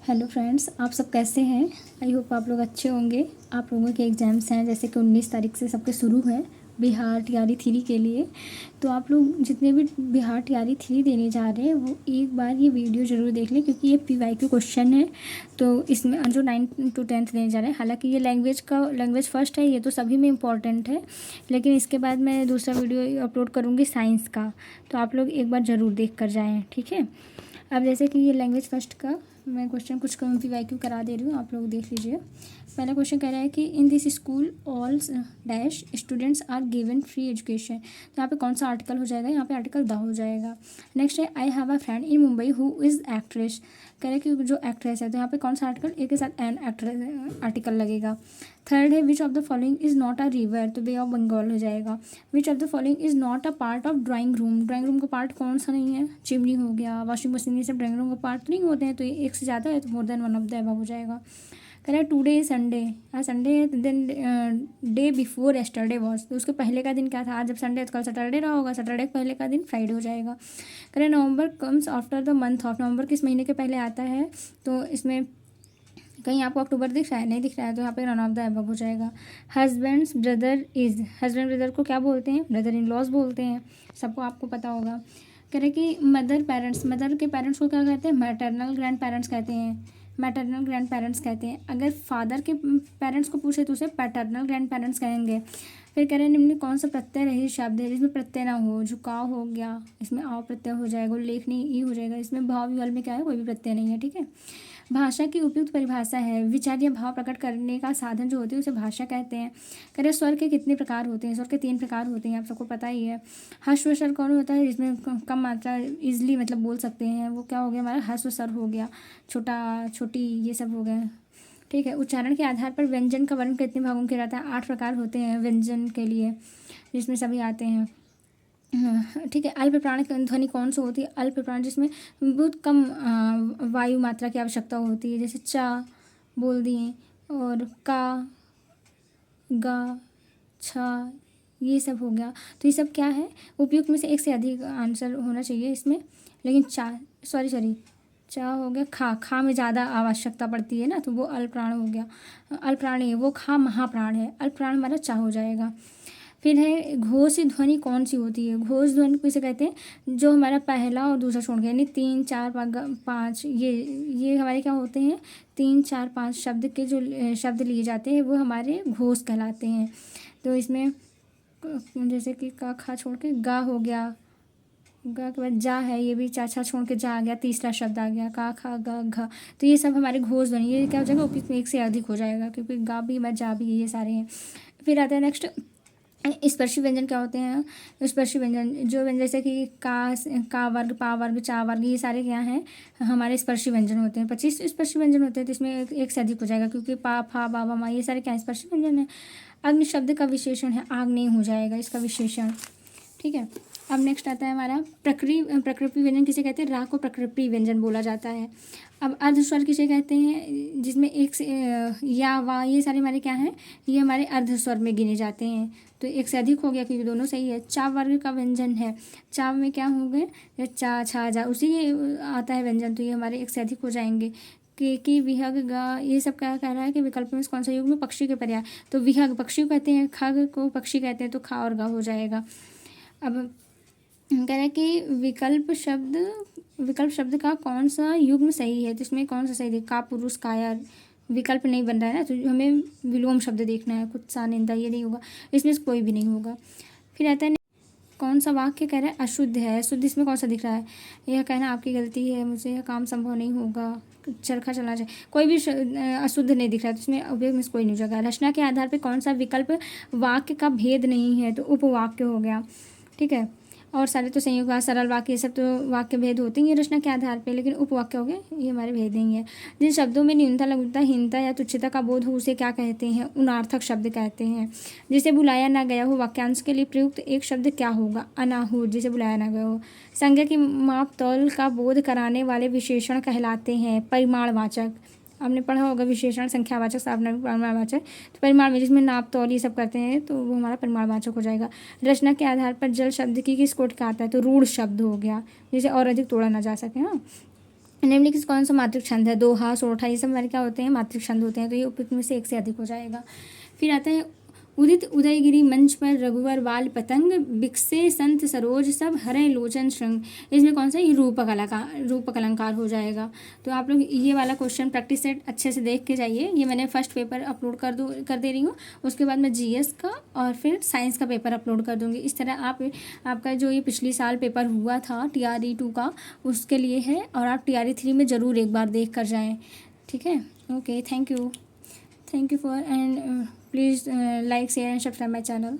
Hello friends, आप सब कैसे हैं। आई होप आप लोग अच्छे होंगे। आप लोगों के एग्ज़ाम्स हैं जैसे कि 19 तारीख से सबके शुरू हैं बिहार टीआरई 3 के लिए। तो आप लोग जितने भी बिहार टीआरई 3 देने जा रहे हैं वो एक बार ये वीडियो ज़रूर देख लें, क्योंकि ये पीवाईक्यू क्वेश्चन है। तो इसमें जो 9 to 10 देने जा रहे हैं, हालांकि ये लैंग्वेज फर्स्ट है, ये तो सभी में इम्पॉर्टेंट है, लेकिन इसके बाद मैं दूसरा वीडियो अपलोड करूँगी साइंस का। तो आप लोग एक बार ज़रूर देख कर जाएँ, ठीक है। अब जैसे कि ये लैंग्वेज फर्स्ट का मैं क्वेश्चन कुछ पीवाईक्यू करा दे रही हूँ, आप लोग देख लीजिए। पहला क्वेश्चन कह रहा है कि in this school all dash students are given free education. तो यहाँ पे कौन सा आर्टिकल हो जाएगा, यहाँ पे आर्टिकल द हो जाएगा। नेक्स्ट है I have a friend in Mumbai who is actress. कह रहे हैं कि जो एक्ट्रेस है, तो यहाँ पे कौन सा आर्टिकल, एक के साथ एन एक्ट्रेस आर्टिकल लगेगा। थर्ड है which of the following is not a river, तो बे ऑफ बंगाल हो जाएगा। Which of the following is not a part of drawing room का पार्ट कौन सा नहीं है, चिमनी हो गया, वॉशिंग मशीन, ये सब ड्राइंग रूम का पार्ट तो नहीं होते हैं। तो ये एक से ज़्यादा है तो more than one of the above हो जाएगा। कह रहा है टुडे इज संडे, आज संडे है, then day before yesterday was, तो उसके पहले का दिन क्या था, आज जब संडे है तो कल सैटरडे रहा होगा, सैटरडे के पहले का दिन फ्राइडे हो जाएगा। कह रहे November comes after the month of, नवंबर किस महीने के पहले आता है। तो इसमें कहीं आपको अक्टूबर दिख रहा है, नहीं दिख रहा है, तो यहाँ पे नन ऑफ द अबव हो जाएगा। Husband's brother is, husband brother को क्या बोलते हैं, ब्रदर इन लॉज बोलते हैं, सबको आपको पता होगा। कह रहे कि मदर के पेरेंट्स को क्या कहते हैं, मैटरनल ग्रैंड पेरेंट्स कहते हैं, मैटरनल ग्रैंड पेरेंट्स कहते हैं। अगर फादर के पेरेंट्स को पूछे तो उसे पैटर्नल ग्रैंड पेरेंट्स कहेंगे। फिर कह रहे हैं निम्न कौन सा प्रत्यय रहित शब्द है जिसमें प्रत्यय ना हो, झुकाव हो गया, इसमें आव प्रत्यय हो जाएगा, उल्लेखनीय ई हो जाएगा, इसमें भाव युगल में क्या है, कोई भी प्रत्यय नहीं है, ठीक है। भाषा की उपयुक्त परिभाषा है, विचार या भाव प्रकट करने का साधन जो होती है उसे भाषा कहते हैं। कह रहे स्वर के कितने प्रकार होते हैं, स्वर के 3 प्रकार होते हैं, आप सबको पता ही है। ह्रस्व स्वर कौन होता है, जिसमें कम मात्रा इजली मतलब बोल सकते हैं, वो क्या हो गया हमारा, ह्रस्व स्वर हो गया, छोटा छोटी ये सब हो गए, ठीक है। उच्चारण के आधार पर व्यंजन का वर्ण कितने भागों में रहता है, 8 प्रकार होते हैं व्यंजन के लिए, जिसमें सभी आते हैं, हाँ, ठीक है। अल्प प्राण ध्वनि कौन सी होती है, अल्प प्राण जिसमें बहुत कम वायु मात्रा की आवश्यकता होती है, जैसे चा बोल दिए, और का, गा, छा, ये सब हो गया। तो ये सब क्या है, उपयुक्त में से एक से अधिक आंसर होना चाहिए इसमें, लेकिन सॉरी चा हो गया, खा में ज़्यादा आवश्यकता पड़ती है ना, तो वो अल्प प्राण हो गया, अल्प प्राण है वो, खा महाप्राण है, अल्प प्राण हमारा चा हो जाएगा। फिर है घोष ध्वनि कौन सी होती है, घोष ध्वनि किसे कहते हैं, जो हमारा पहला और दूसरा छोड़ गया, यानी 3 4 5 ये हमारे क्या होते हैं, 3 4 5 शब्द के जो शब्द लिए जाते हैं वो हमारे घोष कहलाते हैं। तो इसमें जैसे कि का खा छोड़ के गा हो गया, गा के बाद जा है, ये भी चाचा छोड़ के जा आ गया, तीसरा शब्द आ गया, का खा गा घा, तो ये सब हमारे घोष ध्वनि, ये क्या हो जाएगा, उपयुक्त में एक से अधिक हो जाएगा, क्योंकि गा भी मैं जा भी ये सारे हैं। फिर आता है नेक्स्ट स्पर्शी व्यंजन क्या होते हैं, स्पर्शी व्यंजन जो व्यंजन जैसे कि का वर्ग, पा वर्ग, चा वर्ग, ये सारे क्या हैं, हमारे स्पर्शी व्यंजन होते हैं। 25 स्पर्शी व्यंजन होते हैं, तो इसमें एक से अधिक हो जाएगा, क्योंकि पा फा बा बा मा ये सारे क्या स्पर्शी व्यंजन है। अग्नि शब्द का विशेषण है, आग नहीं हो जाएगा इसका विशेषण, ठीक है। अब नेक्स्ट आता है हमारा प्रकृति व्यंजन किसे कहते हैं, रा को प्रकृति व्यंजन बोला जाता है। अब अर्धस्वर किसे कहते हैं, जिसमें एक से या वा ये सारे हमारे क्या हैं, ये हमारे अर्धस्वर में गिने जाते हैं, तो एक से अधिक हो गया क्योंकि दोनों सही है। चा वर्ग का व्यंजन है, चा में क्या हो गए, चा छा जा, उसी आता है व्यंजन, तो ये हमारे एक से अधिक हो जाएंगे। कि विहग गा, ये सब क्या कह रहा है कि विकल्प में कौन सा युग में पक्षी के पर्याय, तो विहग पक्षी को कहते हैं, खग को पक्षी कहते हैं, तो खा और गा हो जाएगा। अब कह रहा है कि विकल्प शब्द का कौन सा युग्म सही है, तो इसमें कौन सा सही है, का पुरुष काया, विकल्प नहीं बन रहा है ना, तो हमें विलोम शब्द देखना है, कुछ सा निंदा ये नहीं होगा, इसमें कोई भी नहीं होगा। फिर आता है कौन सा वाक्य कह रहा है अशुद्ध है, शुद्ध इसमें कौन सा दिख रहा है, यह कहना आपकी गलती है, मुझे यह काम संभव नहीं होगा, चरखा चलना चाहिए, कोई भी अशुद्ध नहीं दिख रहा है, तो इसमें उपयोग में कोई नहीं हो जाएगा। रचना के आधार पर कौन सा विकल्प वाक्य का भेद नहीं है, तो उपवाक्य हो गया, ठीक है। और सारे तो संयोग सरल वाक्य ये सब तो वाक्य भेद होते हैं रचना के आधार पे, लेकिन उपवाक्य हो गए ये हमारे भेद नहीं है। जिन शब्दों में न्यूनता लघुता हीनता या तुच्छता का बोध हो उसे क्या कहते हैं, उनार्थक शब्द कहते हैं। जिसे बुलाया ना गया हो वाक्यांश के लिए प्रयुक्त एक शब्द क्या होगा, अनाहूत, जिसे बुलाया ना गया हो। संज्ञा की माप तौल का बोध कराने वाले विशेषण कहलाते हैं परिमाणवाचक, आपने पढ़ा होगा विशेषण संख्यावाचक सावधान परिमाणवाचक, तो परिमाण में जिसमें नाप तौल ये सब करते हैं तो वो हमारा परिमाणवाचक हो जाएगा। रचना के आधार पर जल शब्द की किस कोटि का आता है, तो रूढ़ शब्द हो गया, जिसे और अधिक तोड़ा ना जा सके। हाँ, निम्नलिखित कौन सा मातृक छंद है? दोहा, सोरठा, ये सब हमारे क्या होते हैं? मातृक छंद होते हैं। तो ये उपयुक्त में से एक से अधिक हो जाएगा। फिर आता है उदित उदयगिरि मंच पर रघुवर बाल पतंग, बिकसे संत सरोज सब हरे लोचन श्रृंग। इसमें कौन सा? ये रूपक अलंकार हो जाएगा। तो आप लोग ये वाला क्वेश्चन प्रैक्टिस सेट अच्छे से देख के जाइए। ये मैंने फर्स्ट पेपर अपलोड कर दे रही हूँ, उसके बाद मैं जीएस का और फिर साइंस का पेपर अपलोड कर दूँगी। इस तरह आपका जो ये पिछली साल पेपर हुआ था TRE 2 का, उसके लिए है, और आप TRE 3 में ज़रूर एक बार देख कर जाएँ। ठीक है, okay, thank you for, and please like, share and subscribe my channel.